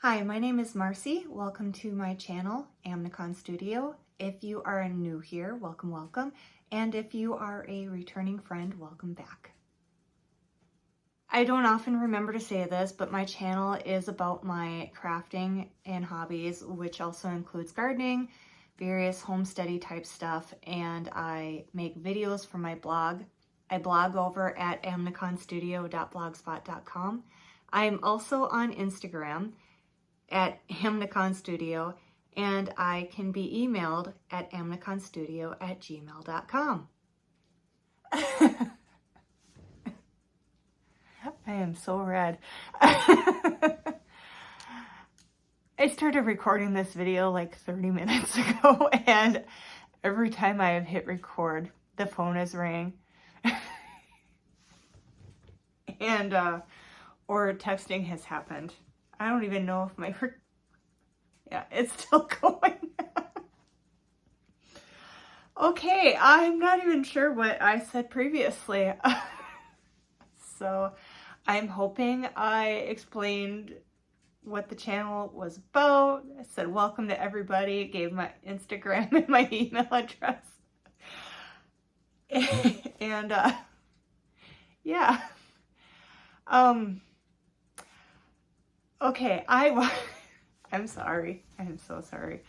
Hi, my name is Marcy. Welcome to my channel, Amnicon Studio. If you are new here, welcome, welcome. And if you are a returning friend, welcome back. I don't often remember to say this, but my channel is about my crafting and hobbies, which also includes gardening, various homesteady type stuff, and I make videos for my blog. I blog over at amniconstudio.blogspot.com. I'm also on Instagram at Amnicon Studio, and I can be emailed at amniconstudio@gmail.com. I am so red. I started recording this video like 30 minutes ago, and every time I have hit record, the phone has rang. And, or texting has happened. I don't even know if yeah, it's still going. Okay, I'm not even sure what I said previously. So I'm hoping I explained what the channel was about. I said welcome to everybody, gave my Instagram and my email address. And yeah. Okay, I'm sorry. I'm so sorry.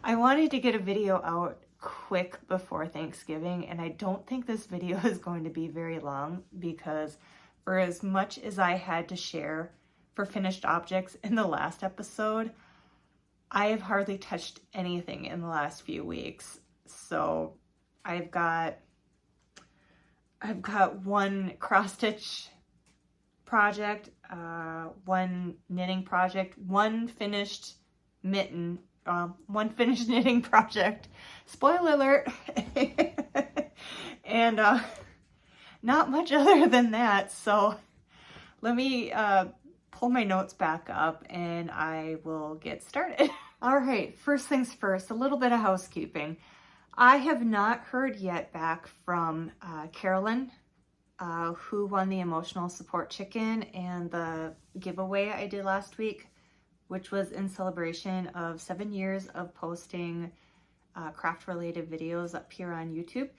I wanted to get a video out quick before Thanksgiving, and I don't think this video is going to be very long because for as much as I had to share for finished objects in the last episode, I have hardly touched anything in the last few weeks. So I've got one cross stitch project, one knitting project, one finished knitting project, spoiler alert, and not much other than that. So let me pull my notes back up and I will get started. All right, first things first, a little bit of housekeeping. I have not heard yet back from Carolyn, who won the emotional support chicken and the giveaway I did last week, which was in celebration of 7 years of posting craft related videos up here on YouTube.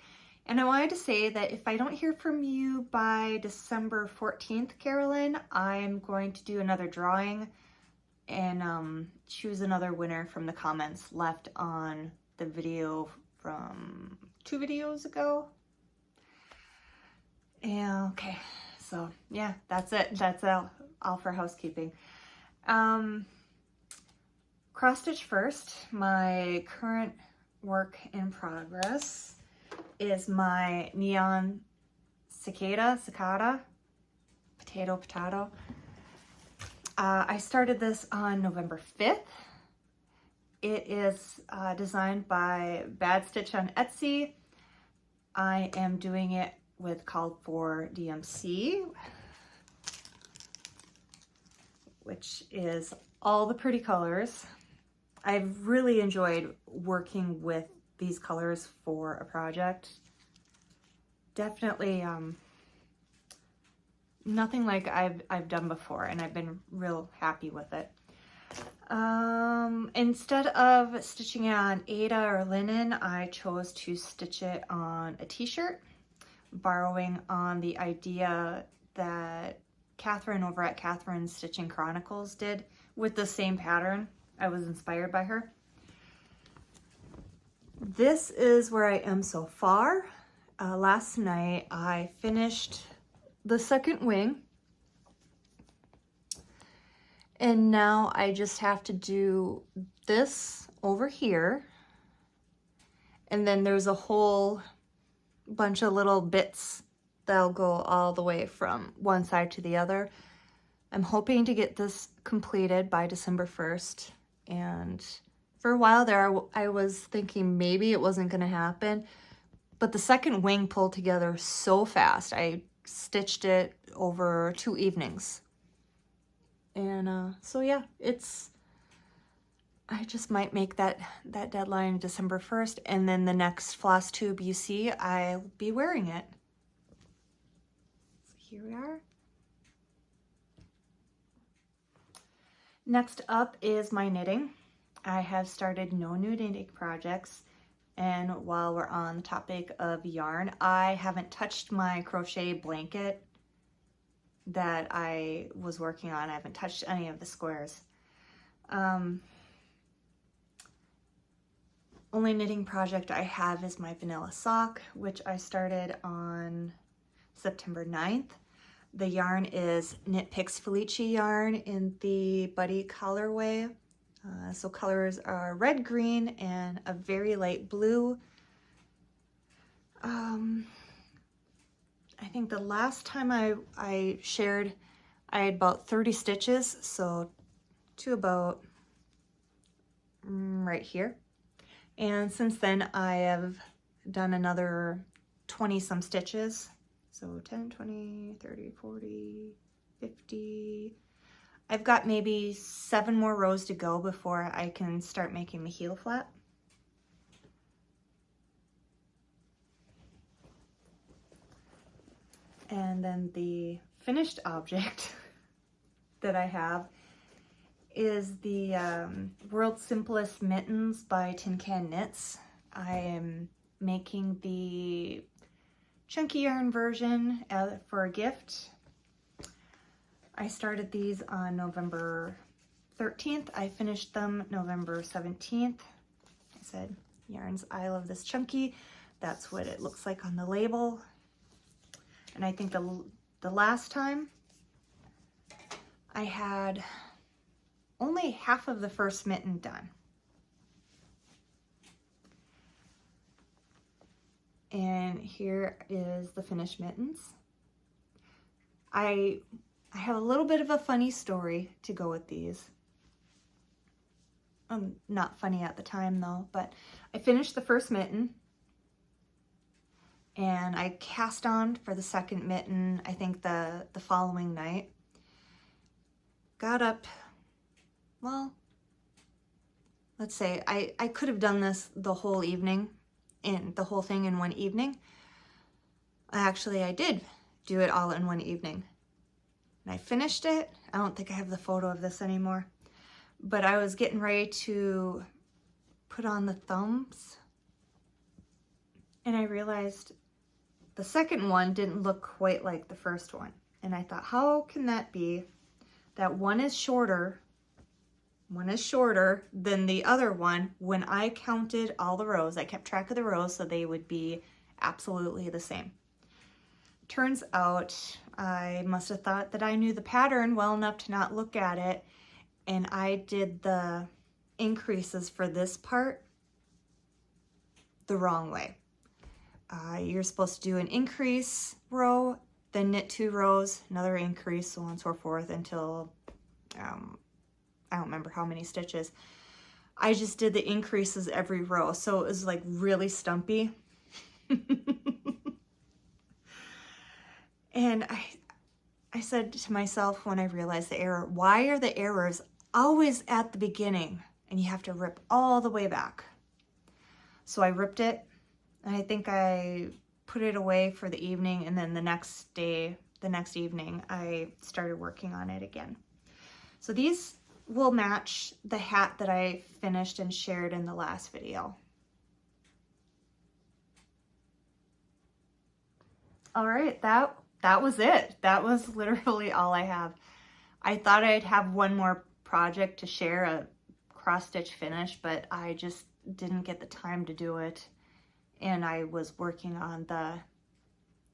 And I wanted to say that if I don't hear from you by December 14th, Carolyn, I'm going to do another drawing and choose another winner from the comments left on the video from 2 videos ago. Yeah, okay, so yeah, that's it. That's all for housekeeping. Cross stitch first. My current work in progress is my neon cicada, potato. I started this on November 5th. It is designed by Bad Stitch on Etsy. I am doing it with Called for DMC, which is all the pretty colors. I've really enjoyed working with these colors for a project. Definitely nothing like I've done before, and I've been real happy with it. Instead of stitching it on Aida or linen, I chose to stitch it on a t-shirt, borrowing on the idea that Katherine over at Katherine's Stitching Chronicles did with the same pattern. I was inspired by her. This is where I am so far. Last night I finished the second wing, and now I just have to do this over here, and then there's a whole bunch of little bits that'll go all the way from one side to the other. I'm hoping to get this completed by December 1st, and for a while there I was thinking maybe it wasn't going to happen, but the second wing pulled together so fast. I stitched it over 2 evenings, and so yeah, I just might make that deadline December 1st, and then the next floss tube you see, I'll be wearing it. So here we are. Next up is my knitting. I have started no new knitting projects, and while we're on the topic of yarn, I haven't touched my crochet blanket that I was working on. I haven't touched any of the squares. Only knitting project I have is my vanilla sock, which I started on September 9th. The yarn is Knit Picks Felici yarn in the Buddy Colorway. So colors are red, green, and a very light blue. I think the last time I shared, I had about 30 stitches, so to about right here. And since then I have done another 20 some stitches. So 10, 20, 30, 40, 50. I've got maybe 7 more rows to go before I can start making the heel flap. And then the finished object that I have is the World's Simplest Mittens by Tin Can Knits. I am making the chunky yarn version for a gift. I started these on November 13th. I finished them November 17th. I said, yarns, I love this chunky. That's what it looks like on the label. And I think the last time I had only half of the first mitten done. And here is the finished mittens. I have a little bit of a funny story to go with these. Not funny at the time though, but I finished the first mitten and I cast on for the second mitten, I think the following night. Got up, well, let's say I could have done this the whole evening, the whole thing in one evening. Actually, I did do it all in one evening. And I finished it. I don't think I have the photo of this anymore, but I was getting ready to put on the thumbs and I realized the second one didn't look quite like the first one. And I thought, how can that be? That one is shorter than the other one. When I counted all the rows, I kept track of the rows so they would be absolutely the same. Turns out I must have thought that I knew the pattern well enough to not look at it, and I did the increases for this part the wrong way. You're supposed to do an increase row, then knit 2 rows, another increase, so on and so forth until I don't remember how many stitches. I just did the increases every row, so it was like really stumpy. And I said to myself when I realized the error, why are the errors always at the beginning and you have to rip all the way back? So I ripped it, and I think I put it away for the evening, and then the next evening, I started working on it again. So these will match the hat that I finished and shared in the last video. All right, that was it. That was literally all I have. I thought I'd have one more project to share, a cross stitch finish, but I just didn't get the time to do it. And I was working on the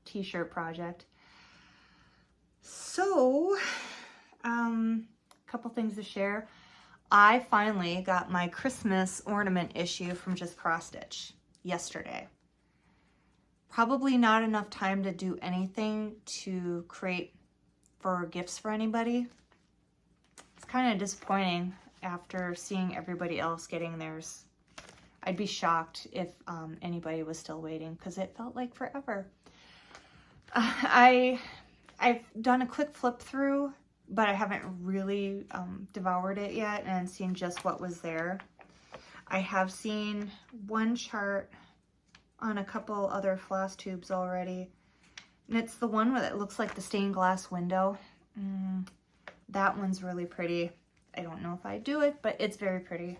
t-shirt project. So, couple things to share. I finally got my Christmas ornament issue from Just Cross Stitch yesterday. Probably not enough time to do anything to create for gifts for anybody. It's kind of disappointing after seeing everybody else getting theirs. I'd be shocked if anybody was still waiting, because it felt like forever. I've done a quick flip through, but I haven't really devoured it yet and seen just what was there. I have seen one chart on a couple other floss tubes already, and it's the one where it looks like the stained glass window. That one's really pretty. I don't know if I do it, but it's very pretty.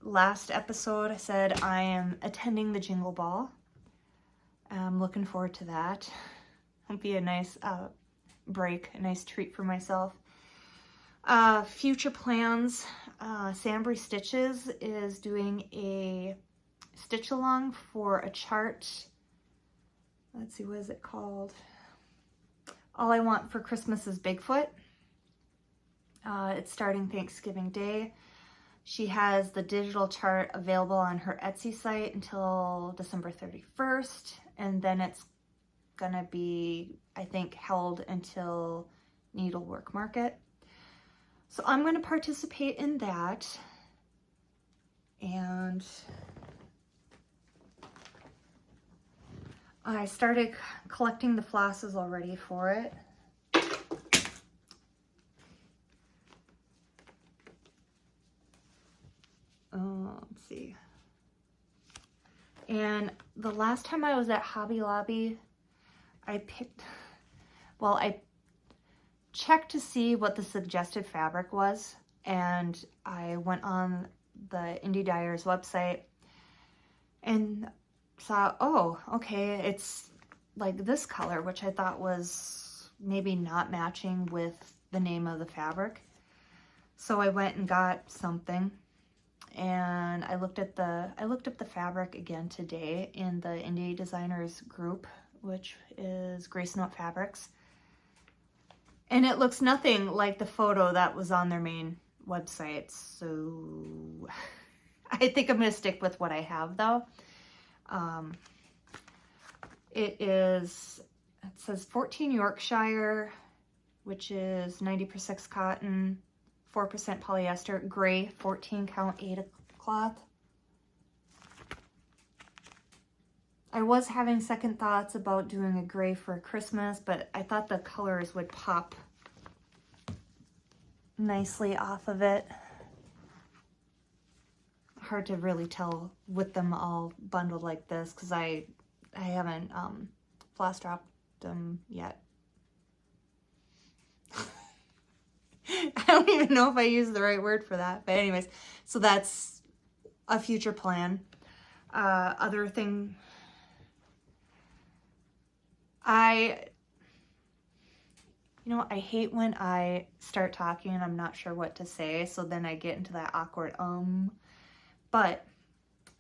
Last episode I said I am attending the Jingle Ball. I'm looking forward to that. It'll be a nice break, a nice treat for myself. Future plans, Sambrie Stitches is doing a stitch along for a chart. Let's see, what is it called? All I Want for Christmas is Bigfoot. It's starting Thanksgiving Day. She has the digital chart available on her Etsy site until December 31st, and then it's gonna be, I think, held until Needlework Market. So I'm gonna participate in that, and I started collecting the flosses already for it. Let's see. And the last time I was at Hobby Lobby, I checked to see what the suggested fabric was, and I went on the Indie Dyer's website and saw, oh, okay, it's like this color, which I thought was maybe not matching with the name of the fabric. So I went and got something, and I looked up the fabric again today in the Indie Designers group, which is Grace Note Fabrics. And it looks nothing like the photo that was on their main website. So I think I'm gonna stick with what I have though. It says 14 Yorkshire, which is 90% cotton, 4% polyester, gray, 14 count 8 cloth. I was having second thoughts about doing a gray for Christmas, but I thought the colors would pop nicely off of it. Hard to really tell with them all bundled like this because I haven't floss dropped them yet. I don't even know if I used the right word for that, but anyways, so that's a future plan. Other thing, I hate when I start talking and I'm not sure what to say, so then I get into that awkward but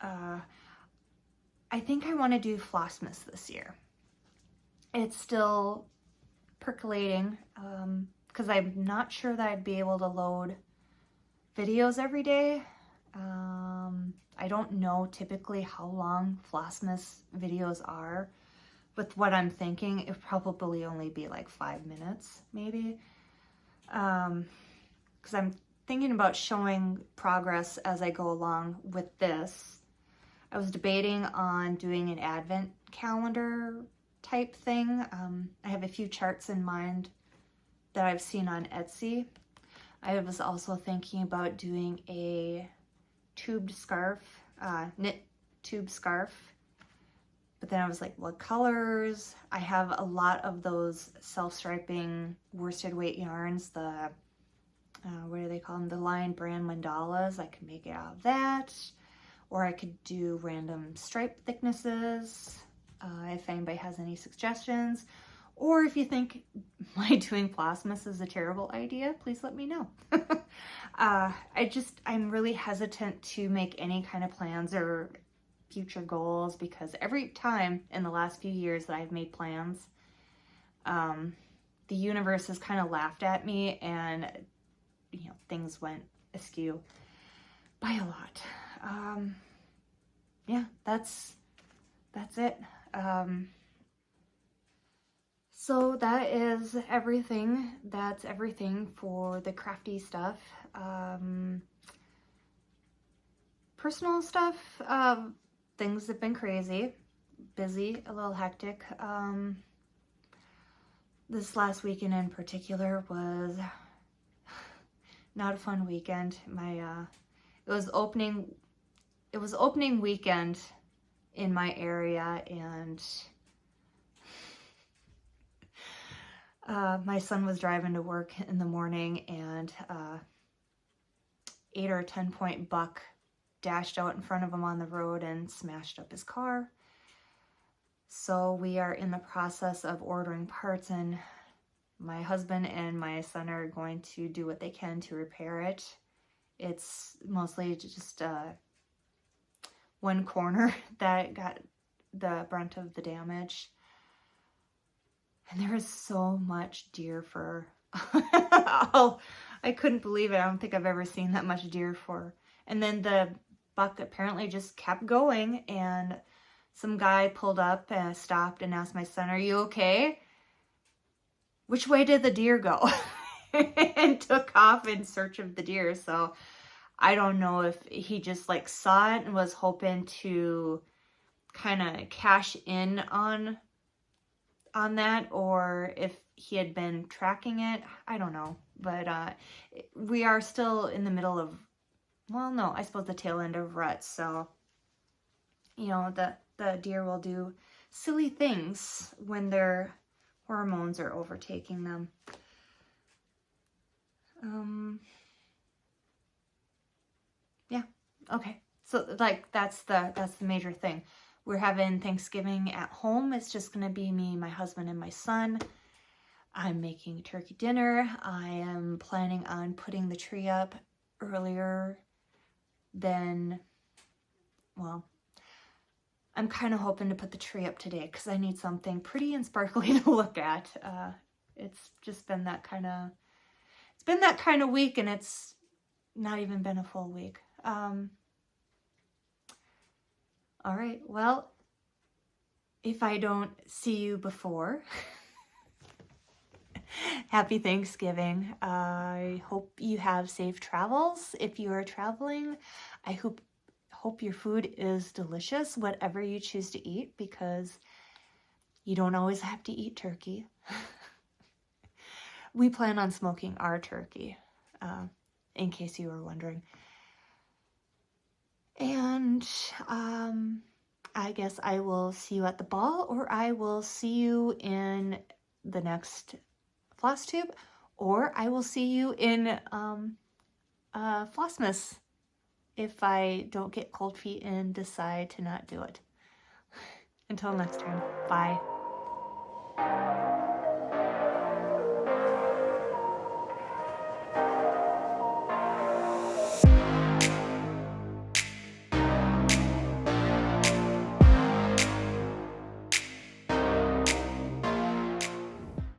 I think I want to do Flossmas this year. It's still percolating because I'm not sure that I'd be able to load videos every day. I don't know typically how long Flossmas videos are. With what I'm thinking, it'd probably only be like 5 minutes, maybe. Because I'm thinking about showing progress as I go along with this. I was debating on doing an advent calendar type thing. I have a few charts in mind that I've seen on Etsy. I was also thinking about doing a tubed scarf, knit tube scarf. But then I was like, what colors? I have a lot of those self-striping worsted weight yarns, the, what do they call them? The Lion Brand mandalas. I could make it out of that. Or I could do random stripe thicknesses, if anybody has any suggestions. Or if you think my doing Flossmas is a terrible idea, please let me know. I'm really hesitant to make any kind of plans or future goals because every time in the last few years that I've made plans, the universe has kind of laughed at me and, things went askew by a lot. Yeah, that's it. So that is everything. That's everything for the crafty stuff. Personal stuff, things have been crazy, busy, a little hectic. This last weekend in particular was not a fun weekend. It was opening weekend in my area, and My son was driving to work in the morning, and 8 or 10 point buck dashed out in front of him on the road and smashed up his car. So we are in the process of ordering parts, and my husband and my son are going to do what they can to repair it. It's mostly just one corner that got the brunt of the damage. And there is so much deer fur. Oh, I couldn't believe it. I don't think I've ever seen that much deer fur. And then the buck apparently just kept going, and some guy pulled up and stopped and asked my son, "Are you okay? Which way did the deer go?" And took off in search of the deer. So I don't know if he just like saw it and was hoping to kind of cash in on that, or if he had been tracking it. I don't know. But we are still in the middle of, well, no, I suppose the tail end of rut. So, you know, the deer will do silly things when their hormones are overtaking them. Yeah. Okay. So like that's the major thing. We're having Thanksgiving at home. It's just going to be me, my husband, and my son. I'm making turkey dinner. I am planning on putting the tree up earlier than, well, I'm kind of hoping to put the tree up today because I need something pretty and sparkly to look at. It's just been that kind of week, and it's not even been a full week. All right, well, if I don't see you before, happy Thanksgiving. I hope you have safe travels. If you are traveling, I hope your food is delicious, whatever you choose to eat, because you don't always have to eat turkey. We plan on smoking our turkey, in case you were wondering. And I guess I will see you at the ball, or I will see you in the next floss tube, or I will see you in Flossmas if I don't get cold feet and decide to not do it. Until next time, bye.